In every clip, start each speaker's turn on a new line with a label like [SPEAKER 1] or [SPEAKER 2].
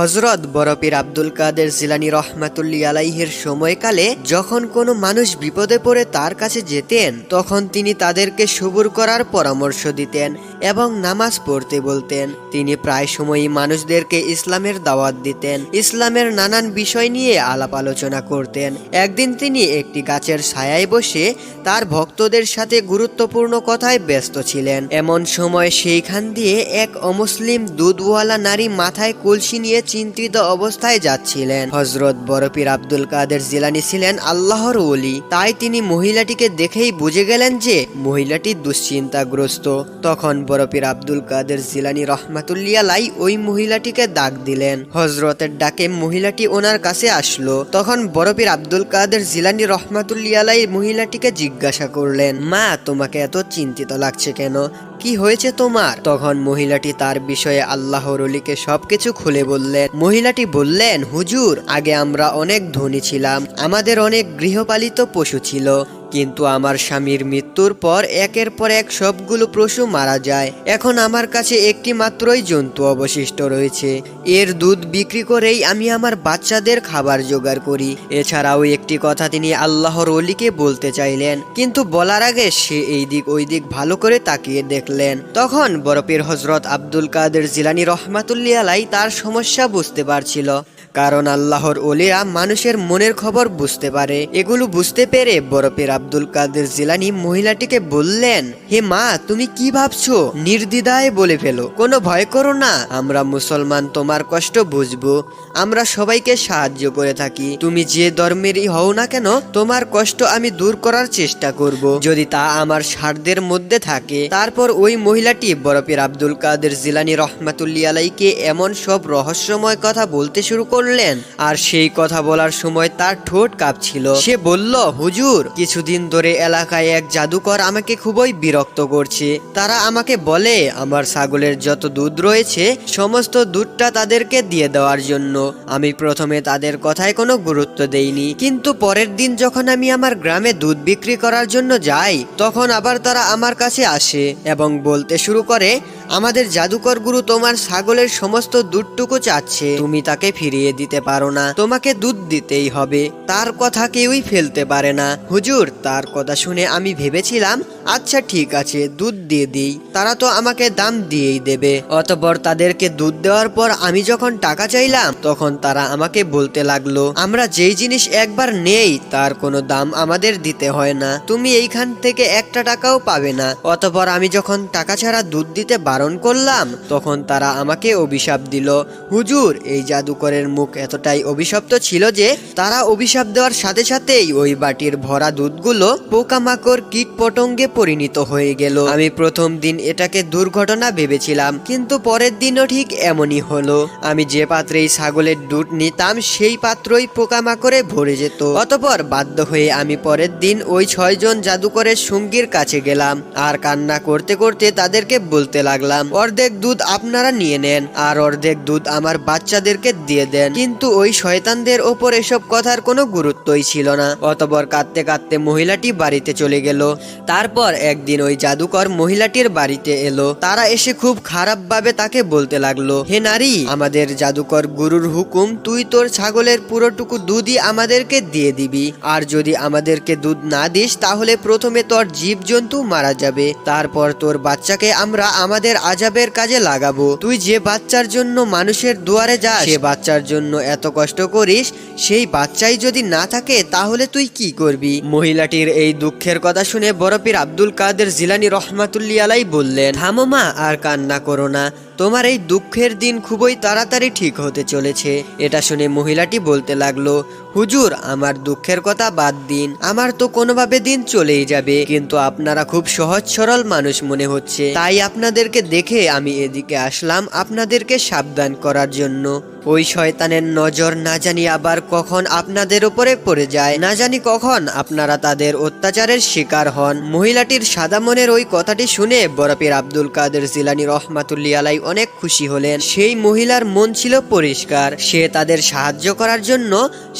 [SPEAKER 1] হযরত বড় পীর আব্দুল কাদের জিলানী রহমাতুল্লাহি আলাইহির সময়কালে যখন কোনো মানুষ বিপদে পড়ে তার কাছে যেতেন, তখন তিনি তাদেরকে সবুর করার পরামর্শ দিতেন এবং নামাজ পড়তে বলতেন। তিনি প্রায় সময়ই মানুষদেরকে ইসলামের দাওয়াত দিতেন, ইসলামের নানান বিষয় নিয়ে আলাপ আলোচনা করতেন। একদিন তিনি একটি গাছের ছায়ায় বসে তার ভক্তদের সাথে গুরুত্বপূর্ণ কথায় ব্যস্ত ছিলেন। এমন সময় সেইখান দিয়ে এক অমুসলিম দুধওয়ালা নারী মাথায় কলসি নিয়ে চিন্তিত অবস্থায় যাচ্ছিলেন। হযরত বড় পীর আব্দুল কাদের জিলানী ছিলেন আল্লাহর ওলি, তাই তিনি মহিলাটিকে দেখেই বুঝে গেলেন যে মহিলাটি দুশ্চিন্তাগ্রস্ত। তখন বড় পীর আব্দুল কাদের জিলানী রহমাতুল্লাহি আলাইহি ওই মহিলাটিকে ডাক দিলেন। হযরতের ডাকে মহিলাটি ওনার কাছে আসলো। তখন বড় পীর আব্দুল কাদের জিলানী রহমাতুল্লাহি আলাইহি মহিলাটিকে জিজ্ঞাসা করলেন, মা, তোমাকে এত চিন্তিত লাগছে কেন? কি হয়েছে তোমার? তখন মহিলাটি তার বিষয়ে আল্লাহর ওলিকে সবকিছু খুলে বললেন। মহিলাটি বললেন, হুজুর, আগে আমরা অনেক ধনী ছিলাম, আমাদের অনেক গৃহপালিত পশু ছিল, কিন্তু আমার স্বামীর মৃত্যুর পর একের পর এক সবগুলো পশু মারা যায়। এখন আমার কাছে একটি মাত্রই জন্তু অবশিষ্ট রয়েছে। এর দুধ বিক্রি করেই আমি আমার বাচ্চাদের খাবার জোগাড় করি। এছাড়াও একটি কথা তিনি আল্লাহর ওলিকে বলতে চাইলেন, কিন্তু বলার আগে সে এই দিক ওই দিক ভালো করে তাকিয়ে দেখলেন। তখন বড় পীর হযরত আব্দুল কাদের জিলানী রহমাতুল্লাহি আলাইহি তার সমস্যা বুঝতে পারছিল, কারণ আল্লাহর ওলিরা মানুষের মনের খবর বুঝতে পারে। এগুলো বুঝতে পেরে বড় পীর আব্দুল কাদের জিলানী মহিলাটিকে বললেন, হে মা, তুমি কি ভাবছো? নির্দ্বিধায় বলে ফেলো, কোনো ভয় করো না। আমরা মুসলমান তোমার কষ্ট বুঝবো, আমরা সবাইকে সাহায্য করে থাকি। তুমি যে ধর্মেরই হও না কেন, তোমার কষ্ট আমি দূর করার চেষ্টা করব, যদি তা আমার সাধ্যের মধ্যে থাকে। তারপর ওই মহিলাটি বড় পীর আব্দুল কাদের জিলানী রহমাতুল্লাহি আলাইহিকে এমন সব রহস্যময় কথা বলতে শুরু করলেন, আর সেই কথা বলার সময় তার ঠোঁট কাঁপছিল। সে বলল, হুজুর, কিছুদিন ধরে এলাকায় এক জাদুকর আমাকে খুবই বিরক্ত করছে। তারা আমাকে বলে আমার ছাগলের যত দুধ রয়েছে সমস্ত দুধটা তাদেরকে দিয়ে দেওয়ার জন্য। আমি প্রথমে তাদের কথায় কোনো গুরুত্ব দেইনি, কিন্তু পরের দিন যখন আমি আমার গ্রামে দুধ বিক্রি করার জন্য যাই, তখন আবার তারা আমার কাছে আসে এবং বলতে শুরু করে, আমাদের জাদুকর গুরু তোমার ছাগলের সমস্ত দুধটুকু চাচ্ছে, তুমি তাকে ফিরিয়ে দিতে পারো না, তোমাকে দুধ দিতেই হবে। তার কথা কেউই ফেলতে পারে না। হুজুর, তার কথা শুনে আমি ভেবেছিলাম, আচ্ছা ঠিক আছে, দুধ দিয়ে দিই, তারা তো আমাকে দাম দিয়েই দেবে। অতঃপর তাদেরকে দুধ দেওয়ার পর আমি যখন টাকা চাইলাম, তখন তারা আমাকে বলতে লাগলো, আমরা যেই জিনিস একবার নেই তার কোনো দাম আমাদের দিতে হয় না, তুমি এইখান থেকে একটা টাকাও পাবে না। অতঃপর আমি যখন টাকা ছাড়া দুধ দিতে বারণ করলাম, তখন তারা আমাকে অভিশাপ দিল। হুজুর, এই জাদুকরের মুখ এতটাই অভিশপ্ত ছিল যে তারা অভিশাপ দেওয়ার সাথে সাথেই ওই বাটির ভরা দুধগুলো পোকামাকড় কীট পতঙ্গে পরিণত হয়ে গেল। আমি প্রথম দিন এটাকে দুর্ঘটনা ভেবেছিলাম, কিন্তু পরের দিনও ঠিক এমনই হলো। আমি যে পাত্রেই ছাগলের দুধ নিতাম সেই পাত্রই পোকামাকড়ে ভরে যেত। অতঃপর বাধ্য হয়ে আমি পরের দিন ওই 6 জন জাদুকরের সঙ্গীর কাছে গেলাম, আর কান্না করতে করতে তাদেরকে বলতে লাগলাম, অর্ধেক দুধ আপনারা নিয়ে নেন আর অর্ধেক দুধ আমার বাচ্চাদেরকে দিয়ে দেন। কিন্তু ওই শয়তানদের ওপর এসব কথার কোনো গুরুত্বই ছিল না। অতঃপর কাঁদতে কাঁদতে মহিলাটি বাড়িতে চলে গেল। তারপর একদিন ওই জাদুকর মহিলাটির বাড়িতে এলো। তারা এসে খুব খারাপ ভাবে তাকে বলতে লাগলো, হে নারী, আমাদের জাদুকর গুরুর হুকুম, তুই তোর ছাগলের পুরোটুকু দুধই আমাদেরকে দিয়ে দিবি, আর যদি আমাদেরকে দুধ না দিস তাহলে প্রথমে তোর জীবজন্তু মারা যাবে, তারপর তোর বাচ্চাকে আমরা আমাদের আযাবের কাজে লাগাবো। তুই যে বাচ্চার জন্য মানুষের দুয়ারে যাস, সে বাচ্চার জন্য এত কষ্ট করিস, সেই বাচ্চাই যদি না থাকে তাহলে তুই কি করবি? মহিলাটির এই দুঃখের কথা শুনে বড় পীর আব্দুল কাদের জিলানী রহমাতুল্লাহি আলাইহি বললেন, থামো মা, আর কান্না করো না, তোমার এই দুঃখের দিন খুবই তাড়াতাড়ি ঠিক হতে চলেছে। এটা শুনে মহিলাটি বলতে লাগলো, হুজুর, আমার দুঃখের কথা বাদ দিন, আমার তো কোনোভাবে দিন চলেই যাবে, কিন্তু আপনারা খুব সহজ সরল মানুষ মনে হচ্ছে, তাই আপনাদেরকে দেখে আমি এদিকে আসলাম আপনাদেরকে সাবধান করার জন্য। ওই শয়তানের নজর না জানি আবার কখন আপনাদের উপরে পড়ে যায়, না জানি কখন আপনারা তাদের অত্যাচারের শিকার হন। মহিলাটির সাদা মনের ওই কথাটি শুনে বড় পীর আব্দুল কাদের জিলানী রহমাতুল্লাহি আলাইহি অনেক খুশি হলেন। সেই মহিলার মন ছিল পরিষ্কার, সে তাদের সাহায্য করার জন্য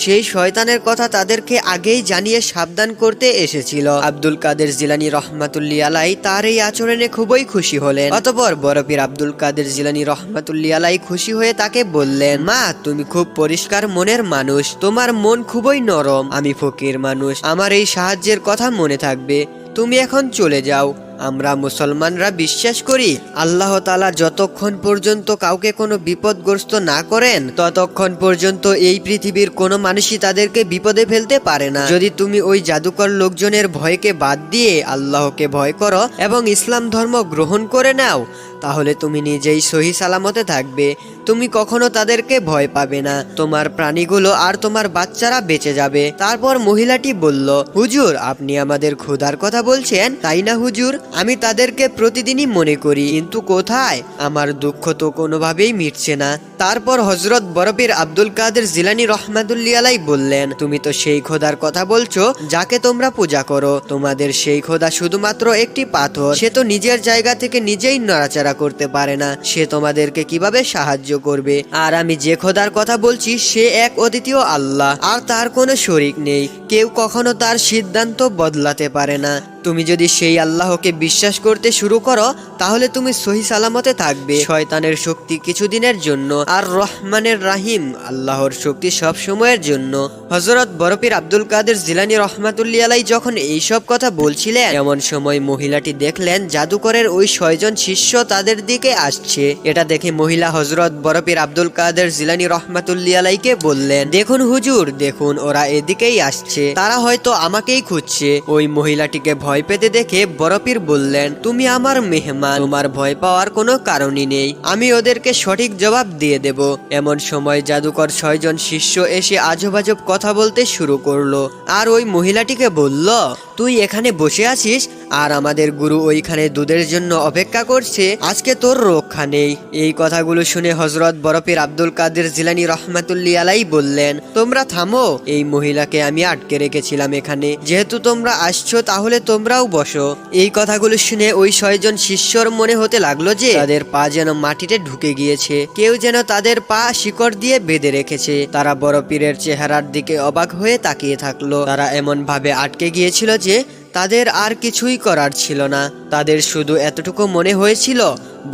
[SPEAKER 1] সেই শয়তানের কথা তাদেরকে আগেই জানিয়ে সাবধান করতে এসেছিল। আব্দুল কাদের জিলানী রহমাতুল্লাহ আলাই তার এই আচরণে খুবই খুশি হলেন। অতঃপর বড় পীর আব্দুল কাদের জিলানী রহমাতুল্লাহ আলাই খুশি হয়ে তাকে বললেন, মা, তুমি খুব পরিষ্কার মনের মানুষ, তোমার মন খুবই নরম। আমি ফকির মানুষ, আমার এই সাহায্যের কথা মনে থাকবে। তুমি এখন চলে যাও। আমরা মুসলমানরা বিশ্বাস করি আল্লাহ তাআলা যতক্ষণ পর্যন্ত কাউকে কোনো বিপদগ্রস্ত না করেন ততক্ষণ পর্যন্ত এই পৃথিবীর কোনো মানুষই তাদেরকে বিপদে ফেলতে পারে না। যদি তুমি ওই জাদুকর লোকজনের ভয়কে বাদ দিয়ে আল্লাহকে ভয় করো এবং ইসলাম ধর্ম গ্রহণ করে নাও, তাহলে তুমি নিজেই সহি সালামতে থাকবে। তুমি কখনো তাদেরকে ভয় পাবে না, তোমার প্রাণীগুলো আর তোমার বাচ্চারা বেঁচে যাবে। তারপর মহিলাটি বলল, হুজুর, আপনি আমাদের ক্ষুধার কথা বলছেন, তাই না হুজুর? আমি তাদেরকে প্রতিদিনই মনে করি, কিন্তু কোথায়? আমার দুঃখ তো কোনোভাবেই মিটছে না। তারপর হযরত বড় পীর আব্দুল কাদের জিলানী রহমাতুল্লাহ আলাই বললেন, তুমি তো সেই খোদার কথা বলছো যাকে তোমরা পূজা করো। তোমাদের সেই খোদা শুধুমাত্র একটি পাথর, সে তো নিজের জায়গা থেকে নিজেই নড়াচড়া করতে পারে না, সে তোমাদেরকে কিভাবে সাহায্য করবে? আর আমি যে খোদার কথা বলছি সে এক অদ্বিতীয় আল্লাহ, আর তার কোনো শরীক নেই। কেউ কখনো তার সিদ্ধান্ত বদলাতে পারে না। তুমি যদি সেই আল্লাহকে বিশ্বাস করতে শুরু করো তাহলে তুমি সহি সালামতে থাকবে। শয়তানের শক্তি কিছুদিনের জন্য, আর রহমানের রাহিম আল্লাহর শক্তি সব সময়ের জন্য। হযরত বড় পীর আব্দুল কাদের জিলানী রহমাতুল্লাহ আলাই যখন এইসব কথা বলছিলেন, এমন সময় মহিলাটি দেখলেন জাদুকরের ওই 6 জন শিষ্য তাদের দিকে আসছে। এটা দেখে মহিলা হযরত বড় পীর আব্দুল কাদের জিলানী রহমাতুল্লাহ আলাইকে বললেন, দেখুন হুজুর, দেখুন ওরা এদিকেই আসছে, তারা হয়তো আমাকেই খুঁজছে। ওই মহিলাটিকে ভয় পেতে দেখে বড় পীর বললেন, তুমি আমার মেহমান, তোমার ভয় পাওয়ার কোনো কারণই নেই, আমি ওদেরকে সঠিক জবাব দিয়ে দেব। এমন সময় জাদুকর 6 জন শিষ্য এসে আজব আজব কথা বলতে শুরু করলো, আর ওই মহিলাটিকে বলল, তুই এখানে বসে আছিস আর আমাদের গুরু ওইখানে দুধের জন্য অপেক্ষা করছে, আজকে তোর রক্ষা নেই। এই কথাগুলো শুনে হযরত বড় পীর আব্দুল কাদের জিলানী রহমাতুল্লাহ আলাই বললেন, তোমরা থামো, এই মহিলাকে আমি আটকে রেখেছিলাম এখানে, যেহেতু তোমরা আসছো তাহলে তোমরাও বসো। এই কথাগুলো শুনে ওই 6 জন শিষ্যর মনে হতে লাগলো যে তাদের পা যেন মাটিতে ঢুকে গিয়েছে, কেউ যেন তাদের পা শিকড় দিয়ে বেঁধে রেখেছে। তারা বড় পীরের চেহারার দিকে অবাক হয়ে তাকিয়ে থাকলো। তারা এমন ভাবে আটকে গিয়েছিল যে তাদের আর কিছুই করার ছিল না। তাদের শুধু এতটুকু মনে হয়েছিল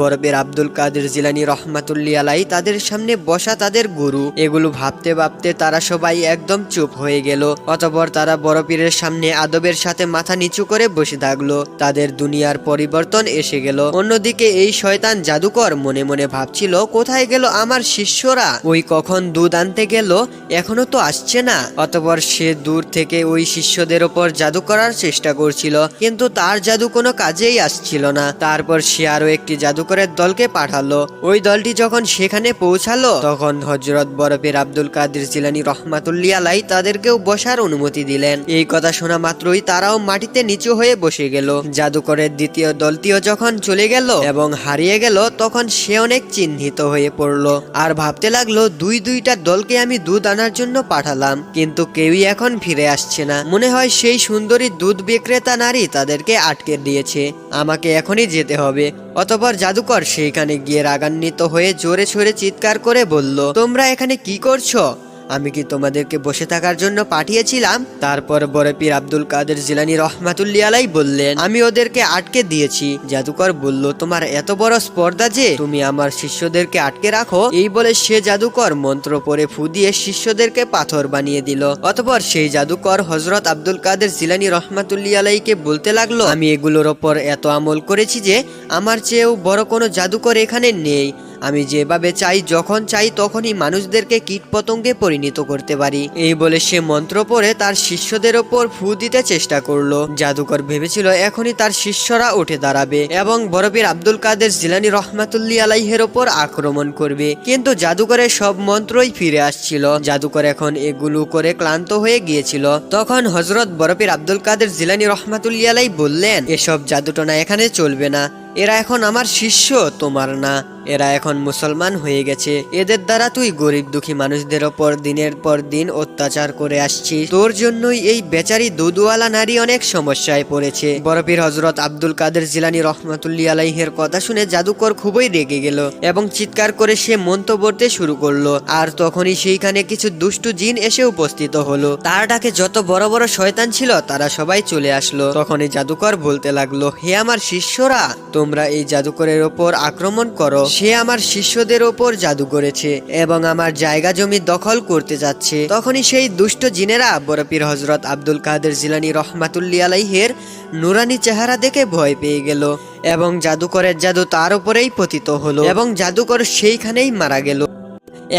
[SPEAKER 1] বড় পীর আব্দুল কাদের জিলানী রহমাতুল্লাহ আলাই তাদের সামনে বসা তাদের গুরু। এগুলো ভাবতে ভাবতে তারা সবাই একদম চুপ হয়ে গেল। অতঃপর তারা বড় পীরের সামনে আদবের সাথে মাথা নিচু করে বসে থাকলো। তাদের দুনিয়ার পরিবর্তন এসে গেল। অন্যদিকে এই শয়তান জাদুকর মনে মনে ভাবছিল, কোথায় গেল আমার শিষ্যরা? ওই কখন দুধ আনতে গেল, এখনো তো আসছে না। অতঃপর সে দূর থেকে ওই শিষ্যদের ওপর জাদু করার চেষ্টা করছিল, কিন্তু তার জাদু কোনো কাজেই আসছিল না। তারপর সে আরো একটি জাদুকরের দলকে পাঠালো। ওই দলটি যখন সেখানে পৌঁছালো তখন হযরত বড় পীর আব্দুল কাদের জিলানী রহমাতুল্লাহ আলাই তাদেরকেও বসার অনুমতি দিলেন। এই কথা শোনা মাত্রই তারাও মাটিতে নিচু হয়ে বসে গেল। জাদুকরের দ্বিতীয় দলটিও যখন চলে গেল এবং হারিয়ে গেল তখন সে অনেক চিহ্নিত হয়ে পড়লো আর ভাবতে লাগলো, দুইটা দলকে আমি দুধ আনার জন্য পাঠালাম, কিন্তু কেউই এখন ফিরে আসছে না। মনে হয় সেই সুন্দরী দুধ বিক্রেতা নারী তাদেরকে আটকে দিয়েছে, আমাকে এখনই যেতে হবে। অতঃপর জাদুকর সেইখানে গিয়ে রাগান্বিত হয়ে জোরে সোরে চিৎকার করে বলল, তোমরা এখানে কি করছো? আমি কি তোমাদেরকে বসে থাকার জন্য পাঠিয়েছিলাম? তারপর বড় পীর আব্দুল কাদের জিলানী রহমাতুল্লাহ আলাই বললেন, আমি ওদেরকে আটকে দিয়েছি। জাদুকর বলল, তোমার এত বড় স্পর্ধা যে তুমি আমার শিষ্যদেরকে আটকে রাখো? এই বলে সে জাদুকর মন্ত্র পড়ে ফু দিয়ে শিষ্যদেরকে পাথর বানিয়ে দিল। অতঃপর সেই জাদুকর হযরত আব্দুল কাদের জিলানী রহমাতুল্লাহ আলাইকে বলতে লাগলো, আমি এগুলোর ওপর এত আমল করেছি যে আমার চেয়েও বড় কোনো জাদুকর এখানে নেই। আমি যেভাবে চাই, যখন চাই তখনই মানুষদেরকে কীটপতঙ্গে পরিণত করতে পারি। এই বলে সে মন্ত্র পড়ে তার শিষ্যদের ওপর ফু দিতে চেষ্টা করলো। জাদুকর ভেবেছিল এখনই তার শিষ্যরা উঠে দাঁড়াবে এবং বড় পীর আব্দুল কাদের জিলানী রহমাতুল্লাহ আলাইহির ওপর আক্রমণ করবে, কিন্তু জাদুকরের সব মন্ত্রই ফিরে আসছিল। জাদুকর এখন এগুলো করে ক্লান্ত হয়ে গিয়েছিল। তখন হযরত বড় পীর আব্দুল কাদের জিলানী রহমাতুল্লাহ আলাই বললেন, এসব জাদুটনা এখানে চলবে না, এরা এখন আমার শিষ্য, তোমার না। এরা এখন মুসলমান হয়ে গেছে। এদের দ্বারা তুই গরিব দুঃখী মানুষদের ওপর দিনের পর দিন অত্যাচার করে আসছিস। তোর জন্যই এই বেচারি দুধওয়ালা নারী অনেক সমস্যায় পড়েছে। বড় পীর হযরত আব্দুল কাদের জিলানী রহমাতুল্লাহি আলাইহির কথা শুনে জাদুকর খুবই রেগে গেল এবং চিৎকার করে সে মন্তব্য করতে শুরু করলো। আর তখনই সেইখানে কিছু দুষ্টু জিন এসে উপস্থিত হলো। তার ডাকে যত বড় বড় শয়তান ছিল তারা সবাই চলে আসলো। তখন এই জাদুকর বলতে লাগলো, হে আমার শিষ্যরা, তোমরা এই জাদুকরের ওপর আক্রমণ করো। সে আমার শিষ্যদের ওপর জাদু করেছে এবং আমার জায়গা জমি দখল করতে যাচ্ছে। তখনই সেই দুষ্ট জিনেরা বড় পীর হযরত আব্দুল কাদের জিলানী রহমাতুল্লাহি আলাইহির নুরানি চেহারা দেখে ভয় পেয়ে গেল এবং জাদুকরের জাদু তার উপরেই পতিত হলো এবং জাদুকর সেইখানেই মারা গেল।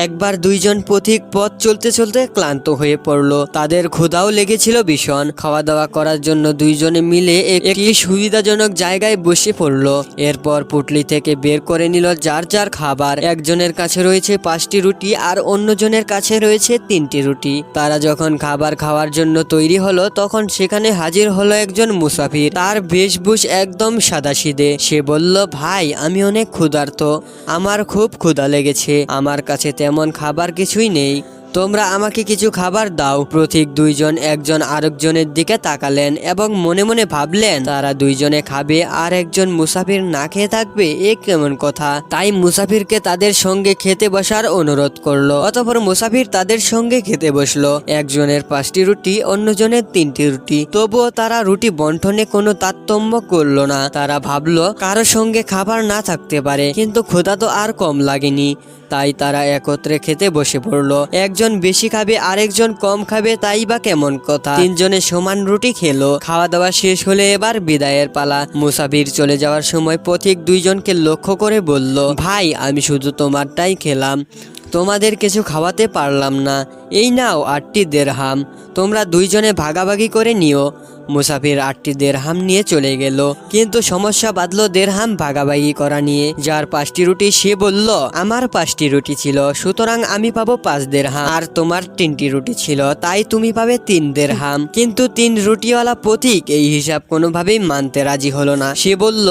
[SPEAKER 1] একবার দুইজন পথিক পথ চলতে চলতে ক্লান্ত হয়ে পড়লো। তাদের ক্ষুধাও লেগেছিল ভীষণ। খাওয়া দাওয়া করার জন্য দুইজনে মিলে একটি সুবিধাজনক জায়গায় বসে পড়লো। এরপর পুটলি থেকে বের করে নিল যার যার খাবার। একজনের কাছে রয়েছে 5টি রুটি আর অন্যজনের কাছে রয়েছে 3টি রুটি। তারা যখন খাবার খাওয়ার জন্য তৈরি হলো তখন সেখানে হাজির হলো একজন মুসাফির। তার বেশভূষ একদম সাদাসিধে। সে বলল, ভাই, আমি অনেক ক্ষুধার্ত, আমার খুব ক্ষুধা লেগেছে, আমার কাছে তেমন খাবার কিছুই নেই, তোমরা আমাকে কিছু খাবার দাও। পথিক দুইজন একজন আরেকজনের দিকে তাকালেন এবং মনে মনে ভাবলেন তারা দুইজনে খাবে আর একজন মুসাফির না খেয়ে থাকবে, এ কেমন কথা। তাই মুসাফিরকে তাদের সঙ্গে খেতে বসার অনুরোধ করলো। অতঃপর মুসাফির তাদের সঙ্গে খেতে বসলো। একজনের 5টি রুটি, অন্যজনের 3টি রুটি। তবুও তারা রুটি বন্টনে কোনো তারতম্য করলো না। তারা ভাবলো কারো সঙ্গে খাবার না থাকতে পারে, কিন্তু ক্ষুধা তো আর কম লাগেনি। তাই তারা একত্রে খেতে বসে পড়লো। একজন বেশি খাবে আরেকজন কম খাবে, তাই বা কেমন কথা। তিনজনে সমান রুটি খেলো। খাওয়া দাওয়া শেষ হলে এবার বিদায়ের পালা। মুসাফির চলে যাওয়ার সময় পথিক দুইজনকে লক্ষ্য করে বলল, ভাই, আমি শুধু তোমারটাই খেলাম, তোমাদের কিছু খাওয়াতে পারলাম না। এই নাও 8টি দেরহাম, তোমরা দুইজনে ভাগাভাগি করে নিও। মুসাফির 8টি দেরহাম নিয়ে চলে গেল, কিন্তু সমস্যা বাঁধলো দেরহাম ভাগাভাগি করা নিয়ে। যার 5টি রুটি সে বলল, আমার 5টি রুটি ছিল, সুতরাং আমি পাবো 5 দেরহাম, আর তোমার 3টি রুটি ছিল, তাই তুমি পাবে 3 দেরহাম। কিন্তু 3 রুটিওয়ালা পথিক এই হিসাব কোনোভাবেই মানতে রাজি হলো না। সে বলল,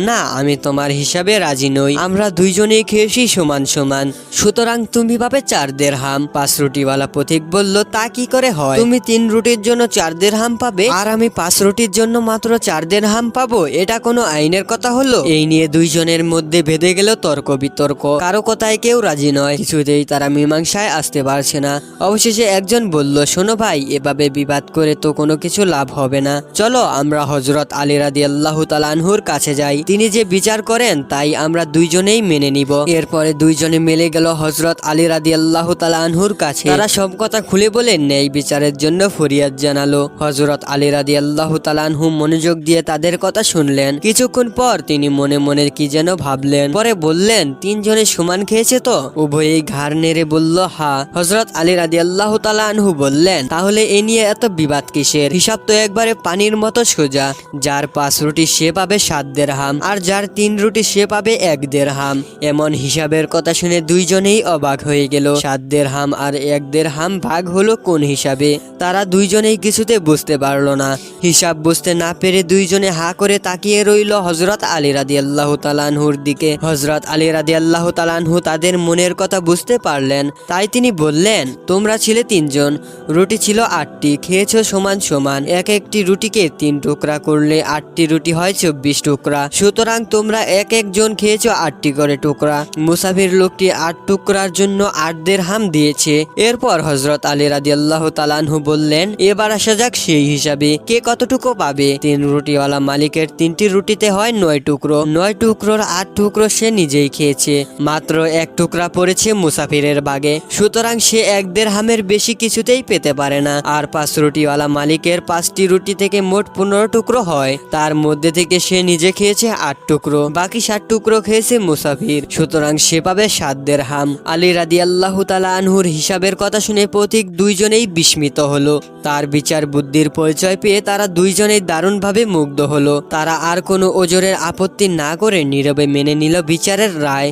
[SPEAKER 1] না, আমি তোমার হিসাবে রাজি নই, আমরা দুইজনেই খেয়েছি সমান সমান, সুতরাং তুমি পাবে 4 দেরহাম। 5 রুটিওয়ালা পথিক বলল, তা কি করে হয়? তুমি 3 রুটির জন্য 4 দেরহাম পাবে আর আমি 5 রুটির জন্য মাত্র 4 দেরহাম পাবো? এটা কোনো আইনের কথা হলো? এই নিয়ে দুইজনের মধ্যে বেঁধে গেল তর্ক বিতর্ক। কারো কথায় কেউ রাজি নয়, কিছুতেই তারা মীমাংসায় আসতে পারছে না। অবশেষে একজন বলল, শোনো ভাই, এভাবে বিবাদ করে তো কোনো কিছু লাভ হবে না, চলো আমরা হযরত আলী রাদিয়াল্লাহু তাআলা আনহুর কাছে যাই, তিনি যে বিচার করেন তাই আমরা দুইজনেই মেনে নিব। এরপরে দুইজনে মিলে গেল হযরত আলী রাদিয়াল্লাহু তাআলা আনহুর কাছে। তারা সব কথা খুলে বলে ন্যায় বিচারের জন্য ফরিয়াদ জানালো। হযরত আলী রাদিয়াল্লাহু তাআলা আনহু মনোযোগ দিয়ে তাদের কথা শুনলেন। কিছুক্ষণ পর তিনি মনে মনে কি যেন ভাবলেন, পরে বললেন, তিনজনে সমান খেয়েছে তো? উভয়েই ঘাড় নেড়ে বলল, হ্যাঁ। হযরত আলী রাদিয়াল্লাহু তাআলা আনহু বললেন, তাহলে এ নিয়ে এত বিবাদ কিসের? হিসাব তো একবারে পানির মতো সোজা। যার 5 রুটি সে পাবে 7 দেরহাম আর যার 3 রুটি সে পাবে 1 দেরহাম। এমন হিসাবের কথা শুনে দুইজনেই অবাক হয়ে গেল। 7 দেরহাম আর 1 দেরহাম ভাগ হলো কোন হিসাবে? তারা দুইজনেই কিছুতে বুঝতে পারলো না। হিসাব বুঝতে না পেরে দুইজনে হা করে তাকিয়ে রইল হযরত আলী রাদিয়াল্লাহু তাআলা আনহুর দিকে। হযরত আলী রাদিয়াল্লাহু তাআলা আনহু তাদের মনের কথা বুঝতে পারলেন, তাই তিনি বললেন, তোমরা ছিলে 3 জন, রুটি ছিল 8টি, খেয়েছো সমান সমান। একটি রুটিকে 3 টুকরা করলে 8টি রুটি হয় 24 টুকরা, সুতরাং তোমরা এক জন খেয়েছো 8টি করে টুকরা। মুসাফির লোকটি 8 টুকরার জন্য 8 দেরহাম দিয়েছে। এরপর হযরত আলী রাদিয়াল্লাহু তাআলা আনহু বললেন, এবার আসা যাক সেই হিসাবে, কে কতটুকু পাবে। 3 রুটিওয়ালা মালিকের 3টি রুটিতে হয় 9 টুকরো। 9 টুকরোর 8 টুকরো সে নিজেই খেয়েছে, মাত্র 1 টুকরা পড়েছে মুসাফিরের ভাগে, সুতরাং সে 1 দেরহামের বেশি কিছুতেই পেতে পারে না। আর 5 রুটিওয়ালা মালিকের 5টি রুটি থেকে মোট 15 টুকরো হয়, তার মধ্যে থেকে সে নিজে খেয়েছে 8 টুকরো, বাকি 7 টুকরো খেয়েছে মুসাফির, সুতরাং সে পাবে 7 দেরহাম। আলী রাদিয়াল্লাহু তাআলা আনহুর হিসাবের কথা শুনে পথিক দুইজনেই বিস্মিত হলো। তার বিচার বুদ্ধির পরিচয় পেয়ে তারা দুইজনেই দারুণভাবে মুগ্ধ হলো। তারা আর কোনো ওজরের আপত্তি না করে নীরবে মেনে নিল বিচারের রায়।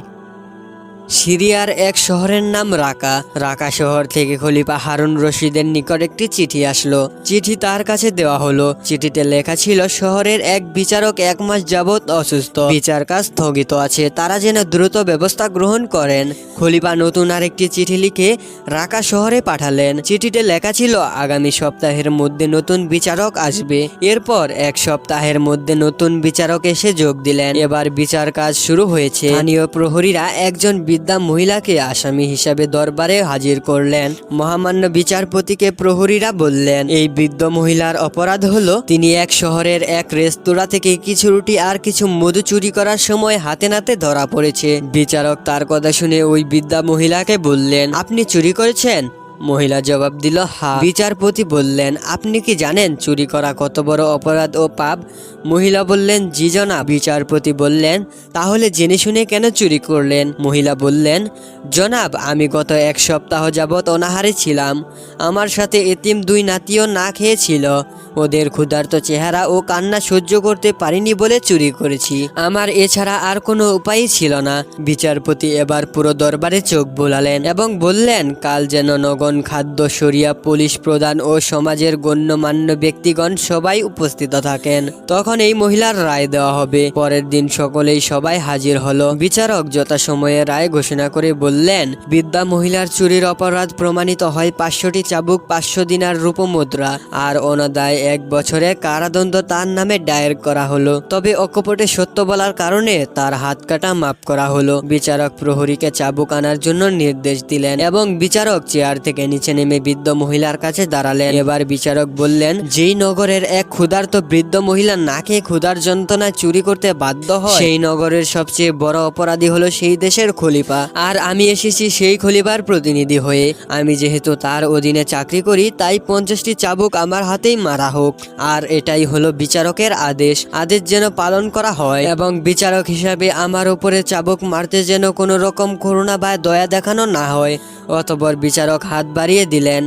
[SPEAKER 1] সিরিয়ার এক শহরের নাম রাকা। রাকা শহর থেকে খলিফা হারুন রশিদের নিকট একটি চিঠি আসলো। চিঠি তার কাছে দেওয়া হলো। চিঠিতে লেখা ছিল, শহরের এক বিচারক 1 মাস যাবৎ অসুস্থ, বিচার কাজ স্থগিত আছে, তারা যেন দ্রুত ব্যবস্থা গ্রহণ করেন। খলিফা নতুন আরেকটি চিঠি লিখে রাকা শহরে পাঠালেন। চিঠিতে লেখা ছিল, আগামী সপ্তাহের মধ্যে নতুন বিচারক আসবে। এরপর 1 সপ্তাহের মধ্যে নতুন বিচারক এসে যোগ দিলেন। এবার বিচার কাজ শুরু হয়েছে। স্থানীয় প্রহরীরা একজন বৃদ্ধা মহিলাকে আসামি হিসাবে দরবারে হাজির করলেন। মহামান্য বিচারপতিকে প্রহরীরা বললেন, এই বৃদ্ধ মহিলার অপরাধ হলো তিনি এক শহরের এক রেস্তোরাঁ থেকে কিছু রুটি আর কিছু মধু চুরি করার সময় হাতে নাতে ধরা পড়েছে। বিচারক তার কথা শুনে ওই বৃদ্ধা মহিলাকে বললেন, আপনি চুরি করেছেন? মহিলা জবাব দিল, হ্যাঁ। বিচারপতি বললেন, আপনি কি জানেন চুরি করা কত বড় অপরাধ ও পাপ? মহিলা বললেন, জি জনাব। বিচারপতি বললেন, তাহলে জেনে শুনে কেন চুরি করলেন? মহিলা বললেন, জনাব, আমি গত 1 সপ্তাহ যাবৎ অনাহারে ছিলাম। আমার সাথে এতিম 2 নাতিও না খেয়েছিল। ওদের ক্ষুধার্ত চেহারা ও কান্না সহ্য করতে পারিনি বলে চুরি করেছি। আমার এছাড়া আর কোনো উপায়ই ছিল না। বিচারপতি এবার পুরো দরবারে চোখ বোলালেন এবং বললেন, কাল যেন নগণ খাদ্য, শরিয়া, পুলিশ প্রধান ও সমাজের গণ্যমান্য ব্যক্তিগণ সবাই উপস্থিত থাকেন। তখন এই মহিলার রায় দেওয়া হবে। পরের দিন সকলেই সবাই হাজির হলো। বিচারক যথাসময়ে রায় ঘোষণা করে বললেন, বৃদ্ধা মহিলার চুরির অপরাধ প্রমাণিত হয় 500টি চাবুক, 500 দিনার রূপমুদ্রা আর অনাদায় 1 বছরের কারাদণ্ড তার নামে দায়ের করা হলো। তবে অকপটে সত্য বলার কারণে তার হাত কাটা মাফ করা হলো। বিচারক প্রহরীকে চাবুক আনার জন্য নির্দেশ দিলেন এবং বিচারক চেয়ার থেকে নিচে নেমে বৃদ্ধ মহিলার কাছে দাঁড়ালেন। এবার বিচারক বললেন, যেই নগরের এক ক্ষুধার্ত বৃদ্ধ মহিলা না খেয়ে ক্ষুধার যন্ত্রণায় চুরি করতে বাধ্য হয়, সেই নগরের সবচেয়ে বড় অপরাধী হলো সেই দেশের খলিফা। আর আমি এসেছি সেই খলিফার প্রতিনিধি হয়ে। আমি যেহেতু তার অধীনে চাকরি করি, তাই 50টি চাবুক আমার হাতেই মারা হোক। আর এটাই হলো বিচারকের আদেশ। আদেশ যেন পালন করা হয় এবং বিচারক হিসাবে আমার উপরে চাবুক মারতে যেন কোনো রকম করুণা বা দয়া দেখানো না হয়। অতঃপর বিচারক হাত বাড়িয়ে দিলেন।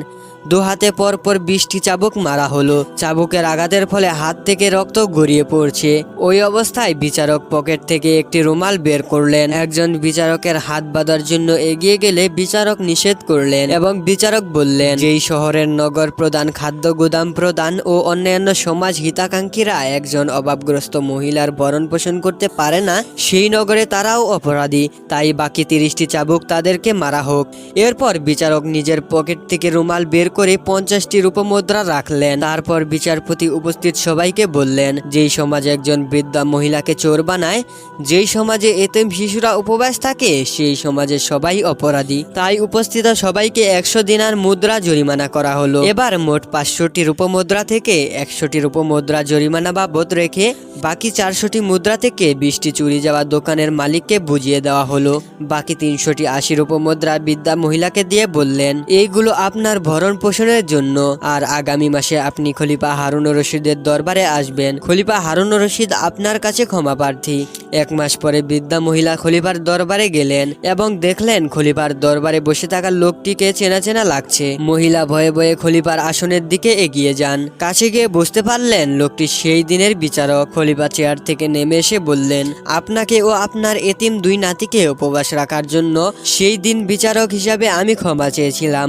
[SPEAKER 1] 2 হাতে পরপর 20টি চাবুক মারা হলো। চাবুকের আঘাতের ফলে হাত থেকে রক্ত গড়িয়ে পড়ছে। ওই অবস্থায় বিচারক পকেট থেকে একটি রুমাল বের করলেন। একজন বিচারকের হাত বাঁধার জন্য এগিয়ে গেলে বিচারক নিষেধ করলেন এবং বিচারক বললেন, যেই শহরের নগর প্রধান, খাদ্য গুদাম প্রধান ও অন্যান্য সমাজ হিতাকাঙ্ক্ষীরা একজন অভাবগ্রস্ত মহিলার ভরণ পোষণ করতে পারে না, সেই নগরে তারাও অপরাধী। তাই বাকি 30টি চাবুক তাদেরকে মারা হোক। এরপর বিচারক নিজের পকেট থেকে রুমাল বের করে 50টি রূপমুদ্রা রাখলেন। তারপর বিচারপতি উপস্থিত সবাইকে বললেন, যেই সমাজে একজন বৃদ্ধা মহিলাকে চোর বানায়, যেই সমাজে এতিম শিশুরা উপবাস থাকে, সেই সমাজে সবাই অপরাধী। তাই উপস্থিত সবাইকে 100 দিনার মুদ্রা জরিমানা করা হলো। এবার মোট 500টি রূপমুদ্রা থেকে 100টি রূপমুদ্রা জরিমানা বাবদ রেখে বাকি 400টি মুদ্রা থেকে 20টি চুরি যাওয়া দোকানের মালিককে বুঝিয়ে দেওয়া হলো। বাকি 300টি 80 রূপমুদ্রা বৃদ্ধা মহিলাকে দিয়ে বললেন, এইগুলো আপনার ভরণ পোষণের জন্য। আর আগামী মাসে আপনি খলিফা হারুন রশিদের দরবারে আসবেন। খলিফা হারুন রশিদ আপনার কাছে ক্ষমা প্রার্থী। 1 মাস পরে বৃদ্ধা মহিলা খলিফার দরবারে গেলেন এবং দেখলেন খলিফার দরবারে বসে থাকা লোকটিকে চেনা চেনা লাগছে। মহিলা ভয়ে ভয়ে খলিফার আসনের দিকে এগিয়ে যান। কাছে গিয়ে বুঝতে পারলেন লোকটি সেই দিনের বিচারক। খলিফা চেয়ার থেকে নেমে এসে বললেন, আপনাকে ও আপনার এতিম 2 নাতিকে উপবাস রাখার জন্য সেই দিন বিচারক হিসাবে আমি ক্ষমা চেয়েছিলাম।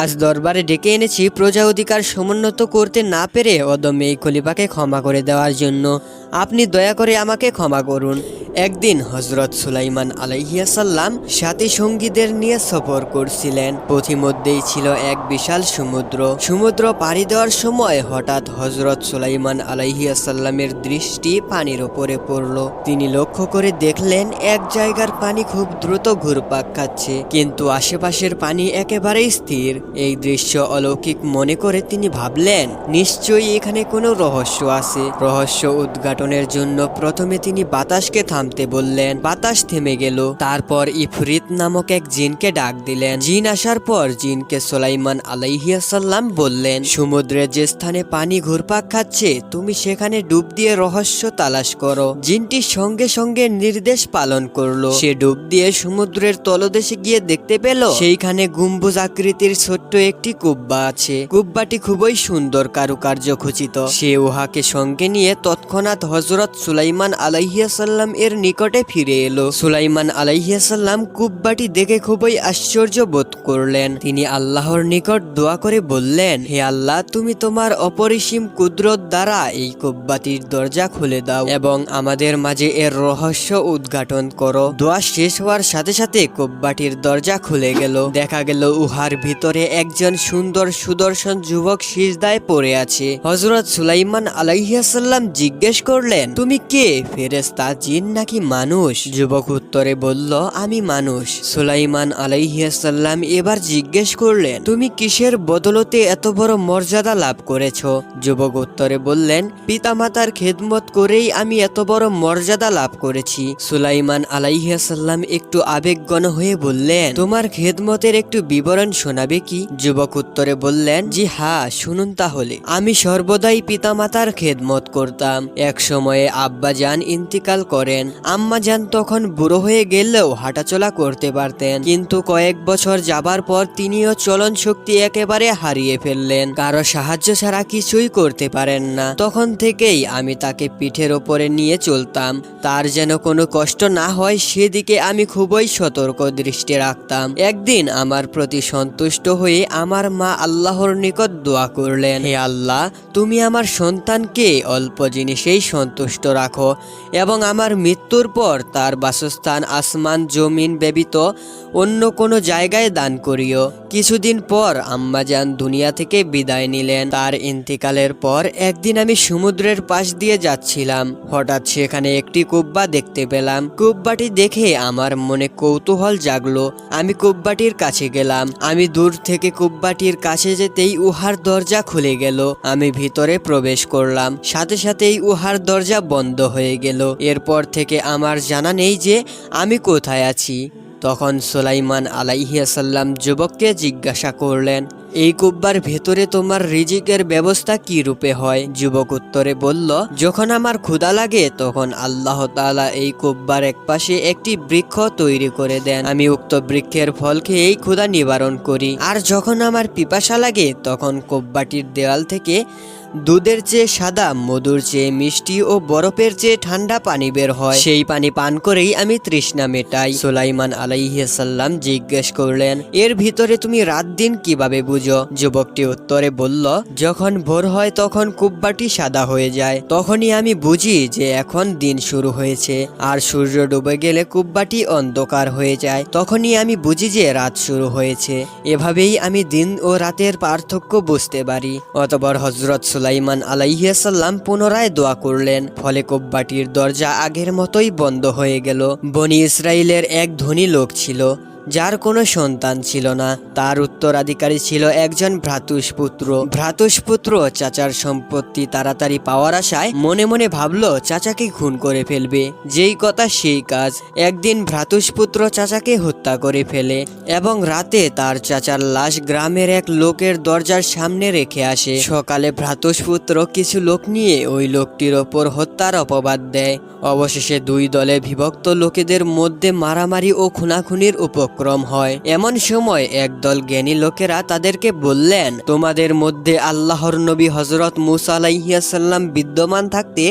[SPEAKER 1] আজ দরবারে ডেকে এনেছি প্রজা অধিকার সমুন্নত করতে না পেরে অদম্য এই খলিফাকে ক্ষমা করে দেওয়ার জন্য। আপনি দয়া করে আমাকে ক্ষমা করুন। একদিন হযরত সুলাইমান আলাইহিসসালাম সাথী সঙ্গীদের নিয়ে সফর করছিলেন। পথিমধ্যেই ছিল এক বিশাল সমুদ্র। সমুদ্র পাড়ি দেওয়ার সময় হঠাৎ হযরত সুলাইমান আলাইহিসসালামের দৃষ্টি পানির উপরে পড়ল। তিনি লক্ষ্য করে দেখলেন এক জায়গার পানি খুব দ্রুত ঘুরপাক খাচ্ছে, কিন্তু আশেপাশের পানি একেবারেই স্থির। এই দৃশ্য অলৌকিক মনে করে তিনি ভাবলেন, নিশ্চয়ই এখানে কোনো রহস্য আছে। রহস্য উদ্ঘাটনের জন্য প্রথমে তিনি বাতাসকে থামতে বললেন। বাতাস থেমে গেল। তারপর ইফরিত নামক এক জিনকে ডাক দিলেন। জিন আসার পর জিনকে সুলাইমান আলাইহিসসালাম বললেন, সমুদ্রের যে স্থানে পানি ঘুরপাক খাচ্ছে তুমি সেখানে ডুব দিয়ে রহস্য তালাশ করো। জিনটি সঙ্গে সঙ্গে নির্দেশ পালন করলো। সে ডুব দিয়ে সমুদ্রের তলদেশে গিয়ে দেখতে পেল সেইখানে গম্বুজ আকৃতির ছোট্ট একটি কুব্বা আছে। কুব্বাটি খুবই সুন্দর কারুকার্য খচিত। সে উহাকে সঙ্গে নিয়ে তৎক্ষণাৎ হযরত সুলাইমান আলাইহিসসালাম এর নিকটে ফিরে এলো। সুলাইমান আলাইহিসসালাম কুব্বাটি দেখে খুবই আশ্চর্য বোধ করলেন। তিনি আল্লাহর নিকট দোয়া করে বললেন, হে আল্লাহ, তুমি তোমার অপরিসীম কুদরত দ্বারা এই কুব্বাটির দরজা খুলে দাও এবং আমাদের মাঝে এর রহস্য উদ্ঘাটন করো। দোয়া শেষ হওয়ার সাথে সাথে কুব্বাটির দরজা খুলে গেল। দেখা গেল উহার ভিতরে একজন সুন্দর সুদর্শন যুবক সিজদায় পড়ে আছে। হযরত সুলাইমান আলাইহিসসালাম জিজ্ঞেস করলেন, তুমি কে, ফেরেশতা, জিন নাকি মানুষ? যুবক উত্তরে বলল, আমি মানুষ। সুলাইমান আলাইহিসসালাম এবার জিজ্ঞেস করলেন, তুমি কিসের বদলতে এত বড় মর্যাদা লাভ করেছো? যুবক উত্তরে বললেন, পিতামাতার খেদমত করেই আমি এত বড় মর্যাদা লাভ করেছি। সুলাইমান আলাইহিসসালাম একটু আবেগঘন হয়ে বললেন, তোমার খেদমতের একটু বিবরণ শোনাবে কি? যুবক উত্তরে বললেন, জি হ্যাঁ, শুনুন তাহলে। আমি সর্বদাই পিতামাতার খেদমত করতাম। এক সময়ে আব্বাজান ইন্তিকাল করেন। আম্মাজান তখন বুড়ো হয়ে গেলেও হাঁটাচলা করতে পারতেন, কিন্তু কয়েক বছর যাবার পর তিনিও চলন শক্তি একেবারে হারিয়ে ফেললেন। কারো সাহায্য ছাড়া কিছুই করতে পারেন না। তখন থেকেই আমি তাকে পিঠের ওপরে নিয়ে চলতাম। তার যেন কোনো কষ্ট না হয় সেদিকে আমি খুবই সতর্ক দৃষ্টি রাখতাম। একদিন আমার প্রতি সন্তুষ্ট হয়ে আমার মা আল্লাহর নিকট দোয়া করলেন, হে আল্লাহ, তুমি আমার সন্তানকে অল্প জিনিসেই সন্তুষ্ট রাখো এবং আমার মৃত্যুর পর তার বাসস্থান আসমান জমিন ব্যতীত অন্য কোনো জায়গায় দান করিও। কিছুদিন পর আম্মাজান দুনিয়া থেকে বিদায় নিলেন। তার ইন্তিকালের পর একদিন আমি সমুদ্রের পাশ দিয়ে যাচ্ছিলাম। হঠাৎ সেখানে একটি কুব্বা দেখতে পেলাম। কুব্বাটি দেখে আমার মনে কৌতূহল জাগলো। আমি কুব্বাটির কাছে গেলাম। আমি দূর থেকে কুব্বাটির কাছে যেতেই উহার দরজা খুলে গেল। আমি ভিতরে প্রবেশ করলাম। সাথে সাথেই উহার দরজা বন্ধ হয়ে গেল। এরপর থেকে আমার জানা নেই যে আমি কোথায় আছি। তখন সুলাইমান আলাইহিসসালাম যুবককে জিজ্ঞাসা করলেন, এই কুব্বার ভেতরে তোমার রিজিকের ব্যবস্থা কি রূপে হয়? যুবক উত্তরে বলল, যখন আমার ক্ষুধা লাগে তখন আল্লাহ তাআলা এই কুব্বার একপাশে একটি বৃক্ষ তৈরি করে দেন। আমি উক্ত বৃক্ষের ফল খেয়েই ক্ষুধা নিবারণ করি। আর যখন আমার পিপাসা লাগে তখন কুব্বাটির দেওয়াল থেকে দুধের চেয়ে সাদা, মধুর চেয়ে মিষ্টি ও বরফের চেয়ে ঠান্ডা পানি বের হয়। সেই পানি পান করেই আমি তৃষ্ণা মেটাই। সুলাইমান আলাইহিসসালাম জিজ্ঞেস করলেন, এর ভিতরে তুমি রাত দিন কিভাবে বুঝো? যুবকটি উত্তরে বলল, যখন ভোর হয় তখন কুব্বাটি সাদা হয়ে যায়। তখনই আমি বুঝি যে এখন দিন শুরু হয়েছে। আর সূর্য ডুবে গেলে কুব্বাটি অন্ধকার হয়ে যায়। তখনই আমি বুঝি যে রাত শুরু হয়েছে। এভাবেই আমি দিন ও রাতের পার্থক্য বুঝতে পারি। অতঃপর হযরত সুলাইমান আলাইহিসসালাম পুনরায় দোয়া করলেন। ফলে কুব্বাটির দরজা আগের মতোই বন্ধ হয়ে গেল। বনি ইসরাইলের এক ধনী লোক ছিল, যার কোনো সন্তান ছিল না। তার উত্তরাধিকারী ছিল একজন ভ্রাতুষ্পুত্র। ভ্রাতুষ্পুত্র চাচার সম্পত্তি তাড়াতাড়ি পাওয়ার আশায় মনে মনে ভাবলো চাচাকে খুন করে ফেলবে। যেই কথা সেই কাজ। একদিন ভ্রাতুষ্পুত্র চাচাকে হত্যা করে ফেলে এবং রাতে তার চাচার লাশ গ্রামের এক লোকের দরজার সামনে রেখে আসে। সকালে ভ্রাতুষ্পুত্র কিছু লোক নিয়ে ওই লোকটির ওপর হত্যার অপবাদ দেয়। অবশেষে দুই দলে বিভক্ত লোকেদের মধ্যে মারামারি ও খুনাখুনির উপক্রম হয়। এমন সময় একদল জ্ঞানী লোকেরা তাদেরকে বললেন, তোমাদের মধ্যে আল্লাহর নবী হযরত মূসা আলাইহিসসালাম বিদ্যমান থাকতে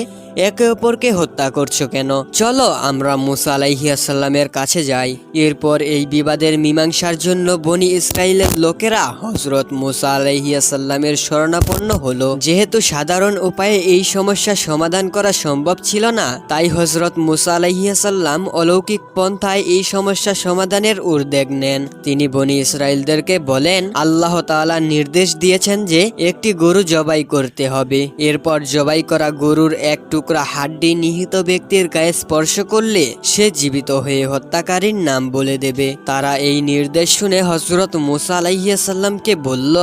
[SPEAKER 1] একে অপরকে হত্যা করছো কেন? চলো আমরা মূসা আলাইহিসসালামের কাছে যাই। এরপর এই বিবাদের মীমাংসার জন্য বনি ইসরাইলের লোকেরা হযরত মূসা আলাইহিসসালামের শরণাপন্ন হলো। যেহেতু সাধারণ উপায়ে এই সমস্যা সমাধান করা সম্ভব ছিল না, তাই হযরত মূসা আলাইহিসসালাম অলৌকিক পন্থায় এই সমস্যা সমাধানের উদ্যোগ নেন। তিনি বনি ইসরাইলদেরকে বলেন, আল্লাহ তাআলা নির্দেশ দিয়েছেন যে একটি গরু জবাই করতে হবে। এরপর জবাই করা গরুর এক টুকরা হাড্ডি নিহত ব্যক্তির গায়ে স্পর্শ করলে সে জীবিত হয়ে হত্যাকারীর নাম বলে দেবে। তারা এই নির্দেশ শুনে হযরত মূসা আলাইহিসসালামকে বলল,